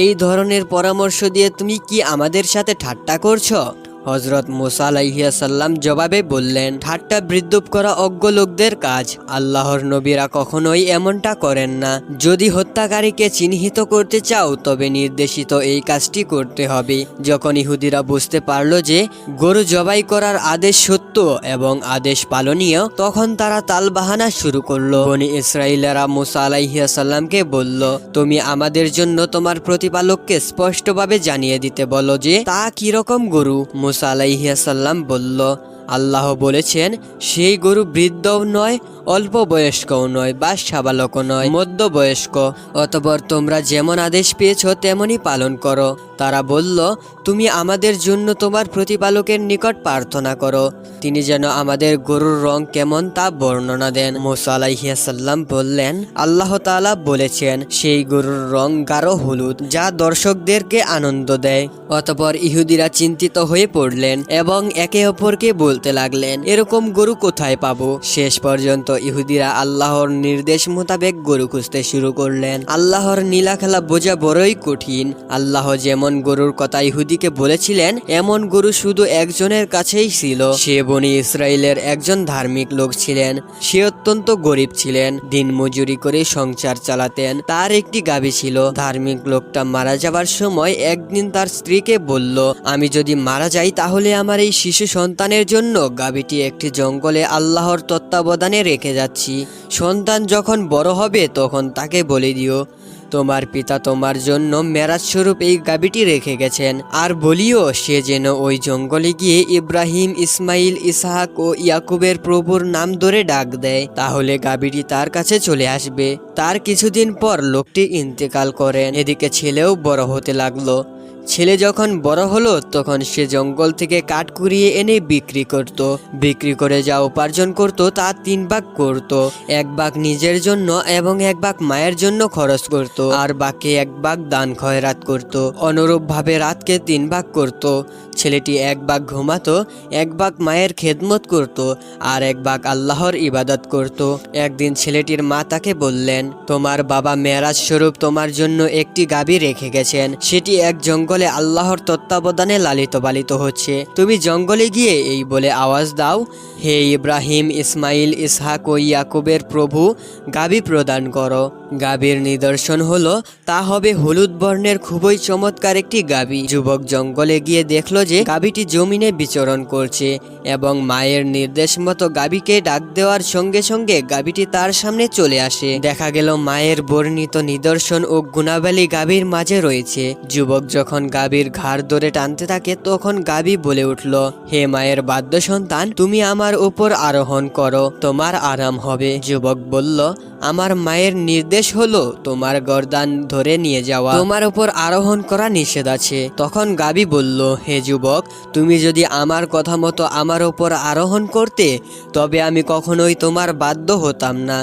[SPEAKER 1] এই ধরনের পরামর্শ দিয়ে তুমি কি আমাদের সাথে ঠাট্টা করছো? হযরত মূসা আলাইহিসসালাম জবাবে বললেন, ঠাট্টা বিদ্রূপ করা অজ্ঞ লোকদের কাজ। আল্লাহর নবীরা কখনোই এমনটা করেন না। যদি হত্যাকারীকে চিহ্নিত করতে চাও তবে নির্দেশিত এই কাজটি করতে হবে। যখন ইহুদিরা বুঝতে পারল যে গরু জবাই করার আদেশ সত্য এবং আদেশ পালনীয়, তখন তারা তালবাহানা শুরু করলো। বনি ইসরাইলেরা মূসা আলাইহিসসালামকে বলল, তুমি আমাদের জন্য তোমার প্রতিপালককে স্পষ্টভাবে জানিয়ে দিতে বলো যে তা কিরকম গরু। মুসা আলাইহিস সালাম বলল, আল্লাহ বলেছেন সেই গরু বৃদ্ধও নয়, অল্প বয়স্কও নয় বা সাবালকও নয়, মধ্যবয়স্ক। অতঃপর তোমরা যেমন আদেশ পেয়েছ তেমনই পালন করো। তারা বলল, তুমি আমাদের জন্য তোমার প্রতিপালকের নিকট প্রার্থনা করো, তিনি যেন আমাদের গরুর রং কেমন তা বর্ণনা দেন। মুসা আলাইহিস সালাম বললেন, আল্লাহ তাআলা বলেছেন সেই গরুর রং গাঢ় হলুদ, যা দর্শকদেরকে আনন্দ দেয়। অতঃপর ইহুদিরা চিন্তিত হয়ে পড়লেন এবং একে অপরকে বলতে লাগলেন, এরকম গরু কোথায় পাবো? শেষ পর্যন্ত ইহুদিরা আল্লাহর নির্দেশ মোতাবেক গরু খুঁজতে শুরু করলেন। আল্লাহর নীলা খেলা বোঝা বড়ই কঠিন। আল্লাহ যেমন গরুর কথা ইহুদিকে বলেছিলেন, এমন গরু শুধু একজনের কাছেই ছিল। সে বনি ইসরায়েলের একজন ধার্মিক লোক ছিলেন। সে অত্যন্ত গরিব ছিলেন, দিন মজুরি করে সংসার চালাতেন। তার একটি গাভী ছিল। ধার্মিক লোকটা মারা যাবার সময় একদিন তার স্ত্রীকে বলল, আমি যদি মারা যাই তাহলে আমার এই শিশু সন্তানের জন্য গাভীটি একটি জঙ্গলে আল্লাহর তত্ত্বাবধানে রেখে যাচ্ছি। সন্তান যখন বড় হবে তখন তাকে বলে দিও তোমার পিতা তোমার জন্য মেরাজ স্বরূপ এই গাভীটি রেখে গেছেন, আর বলিও সে যেন ওই জঙ্গলে গিয়ে ইব্রাহিম, ইসমাইল, ইসহাক ও ইয়াকুবের প্রভুর নাম ধরে ডাক দেয়, তাহলে গাভীটি তার কাছে চলে আসবে। তার কিছুদিন পর লোকটি ইন্তেকাল করেন। এদিকে ছেলেও বড় হতে লাগলো। ছেলে যখন বড় হলো তখন সে জঙ্গল থেকে কাঠ কুড়িয়ে এনে বিক্রি করত। বিক্রি করে যা উপার্জন করত তা 3 ভাগ করত। 1 ভাগ নিজের জন্য এবং 1 ভাগ মায়ের জন্য খরচ করত, আর বাকি 1 ভাগ দান খয়রাত করত। অনুরূপভাবে রাতকে 3 ভাগ করত। ছেলেটি 1 ভাগ ঘুমাতো, 1 ভাগ মায়ের খেদমত করত, আর 1 ভাগ আল্লাহর ইবাদত করত। একদিন ছেলেটির মা তাকে বললেন, তোমার বাবা মেরাজ স্বরূপ তোমার জন্য একটি গাভী রেখে গেছেন। সেটি এক জঙ্গলে আল্লাহর তত্ত্বাবধানে লালিত পালিত হচ্ছে। তুমি জঙ্গলে গিয়ে এই বলে আওয়াজ দাও, হে ইব্রাহিম, ইসমাইল, ইসহাক ও ইয়াকুবের প্রভু, গাভী প্রদান করো। গাভীর নিদর্শন হলো তা হবে হলুদ বর্ণের খুবই চমৎকার একটি গাভী। যুবক জঙ্গলে গিয়ে দেখলো যে গাভীটি জমিনে বিচরণ করছে এবং মায়ের নির্দেশ মতো গাভীকে ডাক দেওয়ার সঙ্গে সঙ্গে গাভীটি তার সামনে চলে আসে। দেখা গেল মায়ের বর্ণিত নিদর্শন ও গুণাবলী গাভীর মাঝে রয়েছে। যুবক যখন গাভীর ঘাড় ধরে টানতে থাকে তখন গাভী বলে উঠল, হে মায়ের বাধ্য সন্তান, তুমি আমার উপর আরোহণ করো, তোমার আরাম হবে। যুবক বলল, আমার মায়ের নির্দেশ হলো তোমার গর্দান ধরে নিয়ে যাওয়া, তোমার উপর আরোহণ করা নিষেধ আছে। তখন গাভী বলল, হে যুবক, তুমি যদি আমার কথা মতো আমার উপর আরোহণ করতে তবে আমি কখনোই তোমার বাধ্য হতাম না।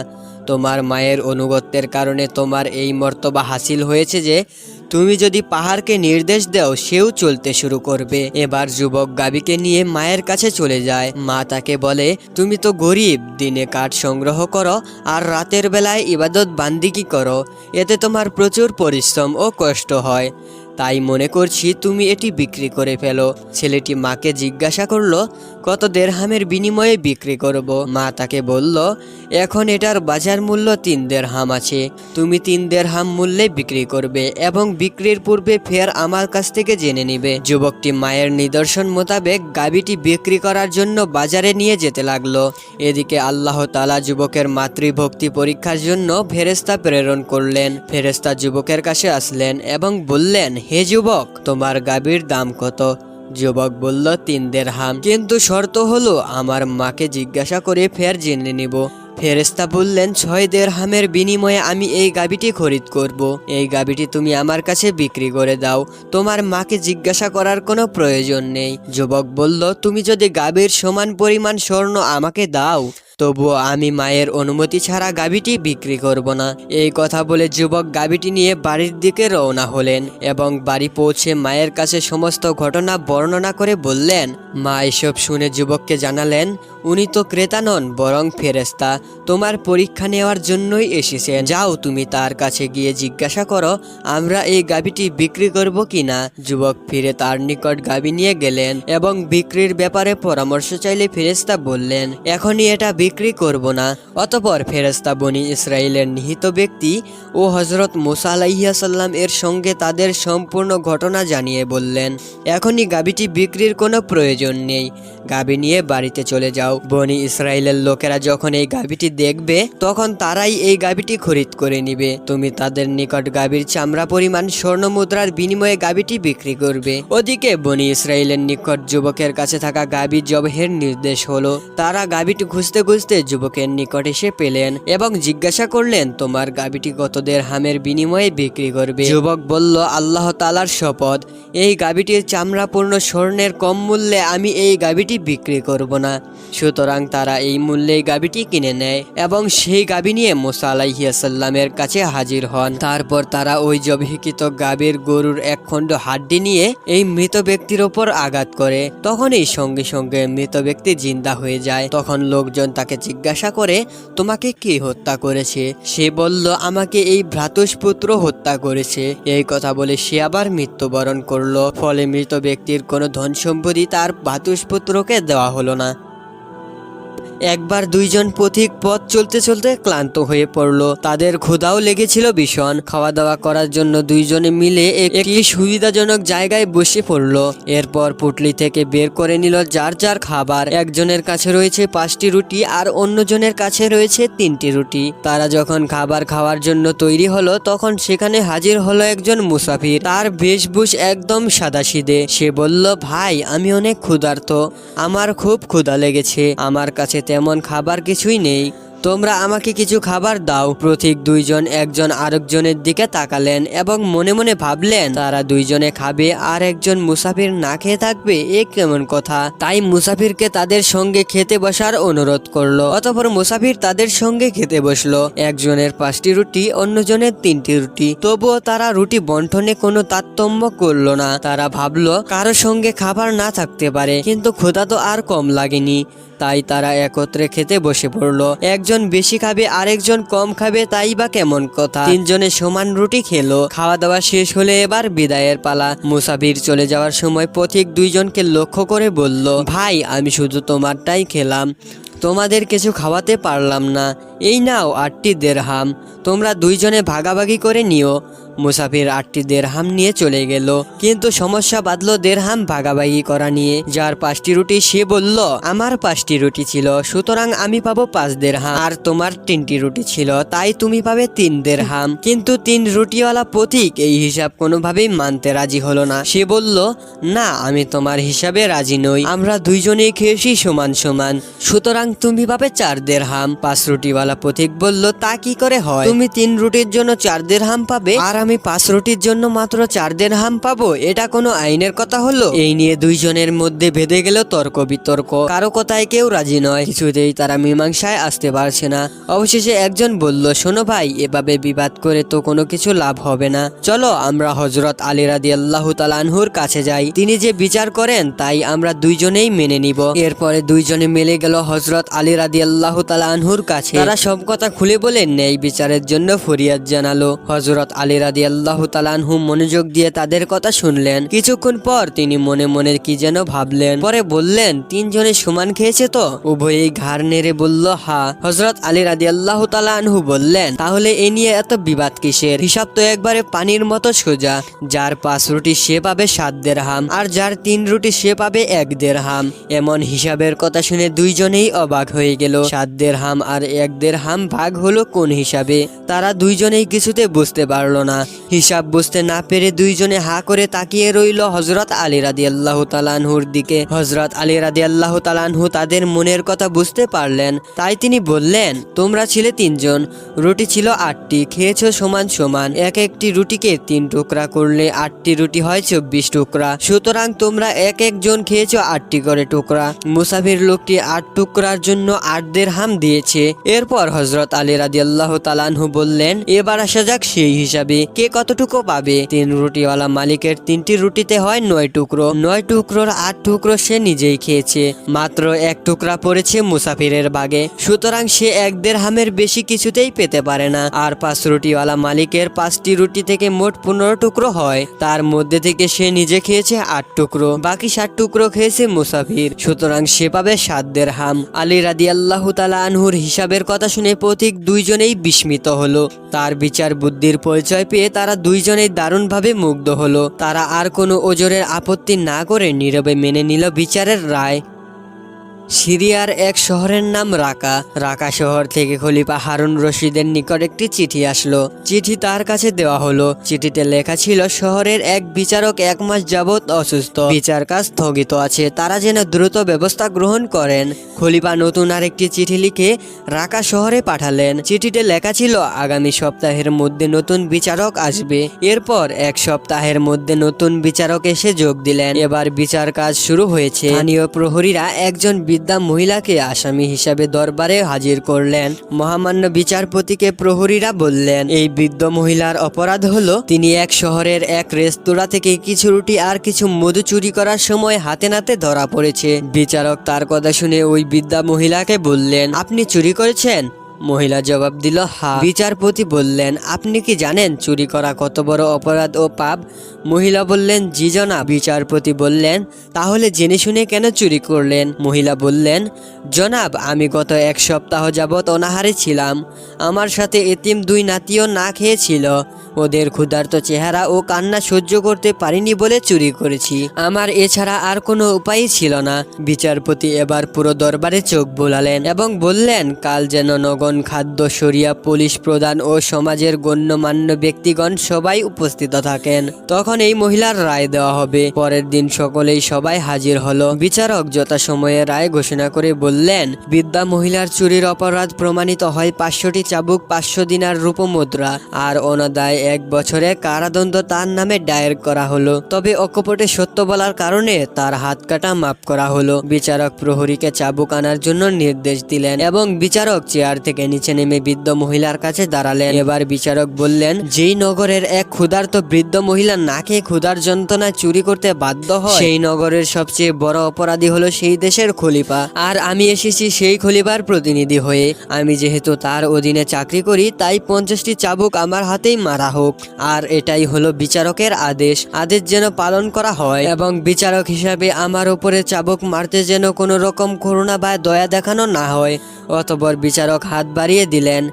[SPEAKER 1] তোমার মায়ের অনুগত্যের কারণে তোমার এই মর্তবা হাসিল হয়েছে যে তুমি যদি পাহাড়কে নির্দেশ দাও সেও চলতে শুরু করবে। এবার যুবক গাভীকে নিয়ে মায়ের কাছে চলে যায়। মা তাকে বলে, তুমি তো গরিব, দিনে কাঠ সংগ্রহ করো আর রাতের বেলায় ইবাদত বান্দিগি করো, এতে তোমার প্রচুর পরিশ্রম ও কষ্ট হয়, তাই মনে করছি তুমি এটি বিক্রি করে ফেলো। ছেলেটি মাকে জিজ্ঞাসা করলো, কত দেরহামের বিনিময়ে বিক্রি করব? মা তাকে বলল, এখন এটার বাজার মূল্য 3 দেরহাম আছে, তুমি 3 দেরহাম মূল্যে বিক্রি করবে এবং বিক্রির পূর্বে ফের আমার কাছ থেকে জেনে নিবে। যুবকটি মায়ের নিদর্শন মোতাবেক গাভীটি বিক্রি করার জন্য বাজারে নিয়ে যেতে লাগলো। এদিকে আল্লাহ তাআলা যুবকের মাতৃভক্তি পরীক্ষার জন্য ফেরেশতা প্রেরণ করলেন। ফেরেশতা যুবকের কাছে আসলেন এবং বললেন, হে যুবক, তোমার গাভীর দাম কত? যুবক বলল, 3 দেরহাম, কিন্তু শর্ত হলো আমার মাকে জিজ্ঞাসা করে ফের জেনে নিব। ফেরেশতা বললেন, 6 দেরহামের বিনিময়ে আমি এই গাভীটি খরিদ করব। এই গাভীটি তুমি আমার কাছে বিক্রি করে দাও, তোমার মাকে জিজ্ঞাসা করার কোনো প্রয়োজন নেই। যুবক বলল, তুমি যদি গাভীর সমান পরিমাণ স্বর্ণ আমাকে দাও তবুও আমি মায়ের অনুমতি ছাড়া গাভীটি বিক্রি করব না। এই কথা বলে যুবক গাভীটি নিয়ে বাড়ির দিকে রওনা হলেন এবং বাড়ি পৌঁছে মায়ের কাছে সমস্ত ঘটনা বর্ণনা করে বললেন। মা এসব শুনে যুবককে জানালেন, উনি তো ক্রেতা নন, বরং ফেরেশতা, তোমার পরীক্ষা নেওয়ার জন্যই এসেছেন। যাও, তুমি তার কাছে গিয়ে জিজ্ঞাসা করো আমরা এই গাভীটি বিক্রি করব কিনা। যুবক ফিরে তার নিকট গাভী নিয়ে গেলেন এবং বিক্রির ব্যাপারে পরামর্শ চাইলে ফেরেশতা বললেন, এখনই এটা বিক্রি করব না। অতঃপর ফেরেশতা বনি ইসরাইলের নিহিত ব্যক্তি ও হযরত মুসা আলাইহিস সালাম এর সঙ্গে তাদের সম্পূর্ণ ঘটনা জানিয়ে বললেন, এখনই গাভীটি বিক্রির কোনো প্রয়োজন নেই, গাভী নিয়ে বাড়িতে চলে যাও। বনি ইসরাইলের লোকেরা যখন এই গাভীটি দেখবে তখন তারাই এই গাভীটি খরিদ করে নিবে। তুমি তাদের নিকট গাভীর চামড়া পরিমাণ স্বর্ণ মুদ্রার বিনিময়ে গাভীটি বিক্রি করবে। ওদিকে বনি ইসরাইলের নিকট যুবকের কাছে থাকা গাভী জবহের নির্দেশ হলো। তারা গাভীটি খুঁজতে খুঁজতে যুবকের নিকট এসে পেলেন এবং জিজ্ঞাসা করলেন, তোমার গাভীটি কত দিরহামের বিনিময়ে বিক্রি করবে? যুবক বলল, আল্লাহ তাআলার শপথ, এই গাভীটির চামড়াপূর্ণ স্বর্ণের কম মূল্যে আমি এই গাভীটি বিক্রি করব না। সুতরাং তারা এই মূল্যে গাভীটি কিনে নেয় এবং সেই গাভী নিয়ে মুসা আলাইহিস সালামের কাছে হাজির হন। তারপর তারা ওই জবহিকৃত গাভীর গরুর এক খণ্ড হাড্ডি নিয়ে এই মৃত ব্যক্তির ওপর আঘাত করে। তখনই সঙ্গে সঙ্গে মৃত ব্যক্তি জিন্দা হয়ে যায়। তখন লোকজন তাকে জিজ্ঞাসা করে, তোমাকে কে হত্যা করেছে? সে বলল, আমাকে এই ভ্রাতুষ্পুত্র হত্যা করেছে। এই কথা বলে সে আবার মৃত্যুবরণ করলো। ফলে মৃত ব্যক্তির কোনো ধন সম্পত্তি তার ভ্রাতুষ্পুত্রকে দেওয়া হলো না। একবার দুইজন পথিক পথ চলতে চলতে ক্লান্ত হয়ে পড়ল। তাদের ক্ষুধাও লেগেছিল ভীষণ। খাওয়া দাওয়া করার জন্য দুইজনে মিলে একটি সুবিধাজনক জায়গায় বসে পড়ল। এরপর পুটলি থেকে বের করে নিল যার যার খাবার। একজনের কাছে রয়েছে 5টি রুটি আর অন্যজনের কাছে রয়েছে 3টি রুটি। তারা যখন খাবার খাওয়ার জন্য তৈরি হলো তখন সেখানে হাজির হলো একজন মুসাফির। তার বেশভূষ একদম সাদাসিধে। সে বলল, ভাই, আমি অনেক ক্ষুধার্ত, আমার খুব ক্ষুধা লেগেছে, আমার কাছে তেমন খাবার কিছুই নেই, তোমরা আমাকে কিছু খাবার দাও। পথিক দুইজন একজন আরেকজনের দিকে তাকালেন এবং মনে মনে ভাবলেন তারা দুইজনে খাবে আর একজন মুসাফির না খেয়ে থাকবে, এ কেমন কথা। তাই মুসাফিরকে তাদের সঙ্গে খেতে বসার অনুরোধ করলো। অতঃপর মুসাফির তাদের সঙ্গে খেতে বসলো। একজনের 5টি রুটি, অন্যজনের 3টি রুটি। তবুও তারা রুটি বন্টনে কোনো তারতম্য করলো না। তারা ভাবলো কারো সঙ্গে খাবার না থাকতে পারে, কিন্তু ক্ষুধা তো আর কম লাগেনি। তাই তারা একত্রে খেতে বসে পড়লো। একজন বেশি খাবে আরেকজন কম খাবে, তাই বা কেমন কথা। তিনজনে সমান রুটি খেলো। খাওয়া দাওয়া শেষ হলে এবার বিদায়ের পালা। মুসাফির চলে যাওয়ার সময় পথিক দুইজনকে লক্ষ্য করে বলল, ভাই, আমি শুধু তোমারটাই খেলাম, তোমাদের কিছু খাওয়াতে পারলাম না। এই নাও 8টি দিরহাম, তোমরা দুইজনে ভাগাভাগি করে নিও। মুসাফির 8টি দিরহাম নিয়ে চলে গেল, কিন্তু সমস্যা বাঁধলো দিরহাম ভাগাভাগি করা নিয়ে। যার 5টি রুটি সে বলল, আমার 5টি রুটি ছিল, সুতরাং আমি পাবো 5 দিরহাম, আর তোমার 3টি রুটি ছিল, তাই তুমি পাবে 3 দিরহাম। কিন্তু 3 রুটিওয়ালা পথিক এই হিসাব কোনোভাবেই মানতে রাজি হলো না। সে বলল, না, আমি তোমার হিসাবে রাজি নই, আমরা দুইজনেই খেয়েছি সমান সমান, সুতরাং তুমি পাবে 4 দিরহাম। 5 রুটিওয়ালা পথিক বলল, তা কি করে হয়? তুমি 3 রুটির জন্য 4 দিরহাম পাবে আর আমি 5 রুটির জন্য মাত্র 4 দিরহাম পাবো? এটা কোনো আইনের কথা হলো? এই নিয়ে দুইজনের মধ্যে বেঁধে গেল তর্ক বিতর্ক। কারো কথায় কেউ রাজি নয়, কিছুতেই তারা মীমাংসায় আসতে পারছে না। অবশেষে একজন বলল, শোনো ভাই, এভাবে বিবাদ করে তো কোনো কিছু লাভ হবে না, চলো আমরা হযরত আলী রাদিয়াল্লাহু তাআলা আনহুর কাছে যাই, তিনি যে বিচার করেন তাই আমরা দুইজনেই মেনে নিব। এরপরে দুইজনে মিলে গেল হযরত আলী রাদিয়াল্লাহু তাআলা আনহুর কাছে। তারা সব কথা খুলে বলে ন্যায় বিচারের জন্য ফরিয়াদ জানালো। হযরত আলী রাদিয়াল্লাহু তাআলা আনহু মনোযোগ দিয়ে তাদের কথা শুনলেন। কিছুক্ষণ পর তিনি মনে মনে কি যেন ভাবলেন। পরে বললেন, তিনজনে সমান খেয়েছে তো? উভয়েই ঘাড় নেড়ে বলল, হ্যাঁ। হযরত আলী রাদিয়াল্লাহু তাআলা আনহু বললেন, তাহলে এ নিয়ে এত বিবাদ কিসের? হিসাব তো একবারে পানির মতো সোজা। যার 5 রুটি সে পাবে 7 দিরহাম, আর যার 3 রুটি সে পাবে 1 দিরহাম। এমন হিসাবের কথা শুনে দুইজনেই অবাক হয়ে গেল। 7 দিরহাম আর 1 দিরহাম ভাগ হলো কোন হিসাবে? তারা দুইজনেই কিছুতে বুঝতে পারলো না। হিসাব বুঝতে না পেরে দুইজনে হা করে তাকিয়ে রইল হযরত আলী রাদিয়াল্লাহু তাআলা আনহুর দিকে। হযরত আলী রাদিয়াল্লাহু তাআলা আনহু তাদের মনের কথা বুঝতে পারলেন, তাই তিনি বললেন, তোমরা ছিলে 3 জন, রুটি ছিল 8টি, খেয়েছো সমান সমান। একটি রুটিকে 3 টুকরা করলে 8টি রুটি হয় 24 টুকরা, সুতরাং তোমরা এক জন খেয়েছো 8টি করে টুকরা। মুসাফির লোকটি 8 টুকরার জন্য 8 দিরহাম দিয়েছে। এরপর হযরত আলী রাদিয়াল্লাহু তাআলা আনহু বললেন, এবার আসা যাক সেই হিসাবে, কে কতটুকু পাবে। 3 রুটিওয়ালা মালিকের 3টি রুটিতে হয় 9 টুকরো। 9 টুকরোর 8 টুকরো সে নিজেই খেয়েছে, মাত্র 1 টুকরা পড়েছে মুসাফিরের ভাগে, সুতরাং সে 1 দিরহামের বেশি কিছুতেই পেতে পারে না। আর 5 রুটিওয়ালা মালিকের 5টি রুটি থেকে মোট 15 টুকরো হয়, তার মধ্যে থেকে সে নিজে খেয়েছে 8 টুকরো, বাকি 7 টুকরো খেয়েছে মুসাফির, সুতরাং সে পাবে 7 দিরহাম। আলী আলী রাদিয়াল্লাহু তাআলা আনহুর হিসাবের কথা শুনে পথিক দুইজনেই বিস্মিত হলো। তার বিচার বুদ্ধির পরিচয় পেয়ে তারা দুইজনেই দারুণভাবে মুগ্ধ হলো। তারা আর কোনো ওজরের আপত্তি না করে নীরবে মেনে নিল বিচারের রায়। সিরিয়ার এক শহরের নাম রাকা। রাকা শহর থেকে খলিফা হারুন রশিদের নিকট একটি চিঠি আসলো। চিঠি তার কাছে দেওয়া হলো। চিঠিতে লেখা ছিল, শহরের এক বিচারক 1 মাস যাবৎ অসুস্থ, বিচার কাজ স্থগিত আছে, তারা যেন দ্রুত ব্যবস্থা গ্রহণ করেন। খলিফা নতুন আরেকটি চিঠি লিখে রাকা শহরে পাঠালেন। চিঠিতে লেখা ছিল, আগামী সপ্তাহের মধ্যে নতুন বিচারক আসবে। এরপর 1 সপ্তাহের মধ্যে নতুন বিচারক এসে যোগ দিলেন। এবার বিচার কাজ শুরু হয়েছে। স্থানীয় প্রহরীরা একজন বৃদ্ধা মহিলাকে আসামি হিসাবে দরবারে হাজির করলেন। মহামান্য বিচারপতিকে প্রহরীরা বললেন, এই বৃদ্ধ মহিলার অপরাধ হলো তিনি এক শহরের এক রেস্তোরাঁ থেকে কিছু রুটি আর কিছু মধু চুরি করার সময় হাতে নাতে ধরা পড়েছে। বিচারক তার কথা শুনে ওই বৃদ্ধা মহিলাকে বললেন, আপনি চুরি করেছেন? মহিলা জবাব দিল, হ্যাঁ। বিচারপতি বললেন, আপনি কি জানেন চুরি করা কত বড় অপরাধ ও পাপ? মহিলা বললেন, জি জনাব। বিচারপতি বললেন, তাহলে জেনে শুনে কেন চুরি করলেন? মহিলা বললেন, জনাব, আমি গত 1 সপ্তাহ যাবৎ অনাহারে ছিলাম। আমার সাথে এতিম 2 নাতিও না খেয়েছিল। ওদের ক্ষুধার্ত চেহারা ও কান্না সহ্য করতে পারিনি বলে চুরি করেছি। আমার এছাড়া আর কোনো উপায়ই ছিল না। বিচারপতি এবার পুরো দরবারে চোখ বোলালেন এবং বললেন, কাল যেন নগণ খাদ্য, শরিয়া, পুলিশ প্রধান ও সমাজের গণ্যমান্য ব্যক্তিগণ সবাই উপস্থিত থাকেন। তখন এই মহিলার রায় দেওয়া হবে। পরের দিন সকলেই সবাই হাজির হলো। বিচারক যথাসময়ে রায় ঘোষণা করে বললেন, বৃদ্ধা মহিলার চুরির অপরাধ প্রমাণিত হয় 500টি চাবুক, 500 দিনার রূপমুদ্রা আর অনাদায় 1 বছরের কারাদণ্ড তার নামে দায়ের করা হলো। তবে অকপটে সত্য বলার কারণে তার হাত কাটা মাফ করা হলো। বিচারক প্রহরীকে চাবুক আনার জন্য নির্দেশ দিলেন এবং বিচারক চেয়ার থেকে নিচে নেমে বৃদ্ধ মহিলার কাছে দাঁড়ালেন। এবার বিচারক বললেন, যেই নগরের এক ক্ষুধার্ত বৃদ্ধ মহিলা না খেয়ে ক্ষুধার যন্ত্রণায় চুরি করতে বাধ্য হয়, সেই নগরের সবচেয়ে বড় অপরাধী হলো সেই দেশের খলিফা। আর আমি এসেছি সেই খলিফার প্রতিনিধি হয়ে। আমি যেহেতু তার অধীনে চাকরি করি, তাই 50টি চাবুক আমার হাতেই মারা হোক। আর এটাই হলো বিচারকের আদেশ। আদেশ যেন পালন করা হয় এবং বিচারক হিসাবে আমার উপরে চাবুক মারতে যেন কোনো রকম করুণা বা দয়া দেখানো না হয়। অতঃপর বিচারক হাত বাড়িয়ে দিলেন।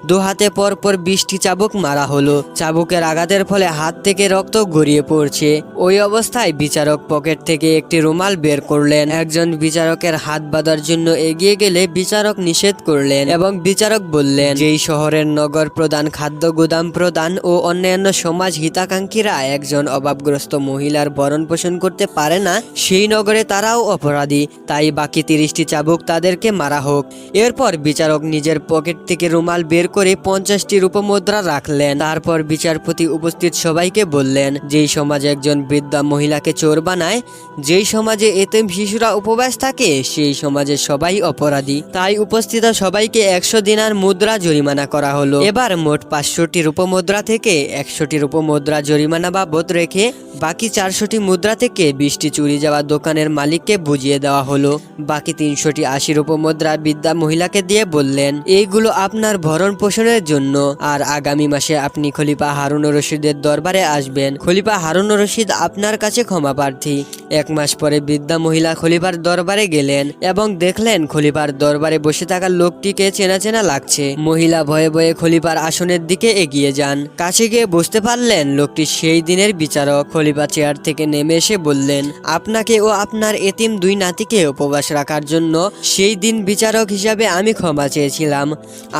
[SPEAKER 1] 2 হাতে পরপর 20টি চাবুক মারা হলো। চাবুকের আঘাতের ফলে হাত থেকে রক্ত গড়িয়ে পড়ছে। ওই অবস্থায় বিচারক পকেট থেকে একটি রুমাল বের করলেন। একজন বিচারকের হাত বাঁধার জন্য এগিয়ে গেলে বিচারক নিষেধ করলেন এবং বিচারক বললেন, যেই শহরের নগর প্রধান, খাদ্য গুদাম প্রধান ও অন্যান্য সমাজ হিতাকাঙ্ক্ষীরা একজন অভাবগ্রস্ত মহিলার ভরণ পোষণ করতে পারে না, সেই নগরে তারাও অপরাধী। তাই বাকি 30টি চাবুক তাদেরকে মারা হোক। এরপর বিচারক নিজের পকেট থেকে রুমাল বের করে 50টি রূপমুদ্রা রাখলেন। তারপর বিচারপতি উপস্থিত সবাইকে বললেন, যেই সমাজে একজন বৃদ্ধা মহিলাকে চোর বানায়, যেই সমাজে এতিম শিশুরা উপবাস থাকে, সেই সমাজে সবাই অপরাধী। তাই উপস্থিত সবাইকে 100 দিনার মুদ্রা জরিমানা করা হলো। এবার মোট 500টি রূপমুদ্রা থেকে 100টি রূপমুদ্রা জরিমানা বাবদ রেখে বাকি 400টি মুদ্রা থেকে 20টি চুরি যাওয়া দোকানের মালিককে বুঝিয়ে দেওয়া হলো। বাকি 300টি 80 রূপমুদ্রা বৃদ্ধা মহিলাকে দিয়ে বললেন, এইগুলো আপনার ভরণ পোষণের জন্য। আর আগামী মাসে আপনি খলিফা হারুন রশিদের দরবারে আসবেন। খলিফা হারুন রশিদ আপনার কাছে ক্ষমা প্রার্থী। 1 মাস পরে বৃদ্ধা মহিলা খলিফার দরবারে গেলেন এবং দেখলেন খলিফার দরবারে বসে থাকা লোকটিকে চেনা চেনা লাগছে। মহিলা ভয়ে ভয়ে খলিফার আসনের দিকে এগিয়ে যান। কাছে গিয়ে বুঝতে পারলেন লোকটি সেই দিনের বিচারক। খলিফা চেয়ার থেকে নেমে এসে বললেন, আপনাকে ও আপনার এতিম 2 নাতিকে উপবাস রাখার জন্য সেই দিন বিচারক হিসাবে আমি ক্ষমা চেয়েছিলাম।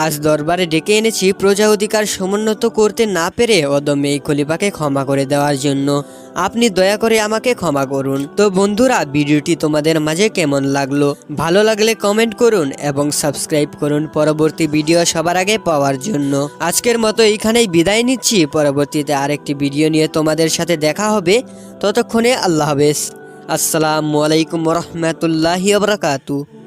[SPEAKER 1] আজ দরবারে ডেকে এনেছি প্রজা অধিকার সমুন্নত করতে না পেরে অদম্য এই খলিফাকে ক্ষমা করে দেওয়ার জন্য। আপনি দয়া করে আমাকে ক্ষমা করুন। তো বন্ধুরা, ভিডিওটি তোমাদের মাঝে কেমন লাগলো? ভালো লাগলে কমেন্ট করুন এবং সাবস্ক্রাইব করুন পরবর্তী ভিডিও সবার আগে পাওয়ার জন্য। আজকের মতো এইখানেই বিদায় নিচ্ছি। পরবর্তীতে আরেকটি ভিডিও নিয়ে তোমাদের সাথে দেখা হবে। ততক্ষণে আল্লাহ হাফেজ। আসসালামু আলাইকুম ওয়া রাহমাতুল্লাহি ওয়া বারাকাতুহু।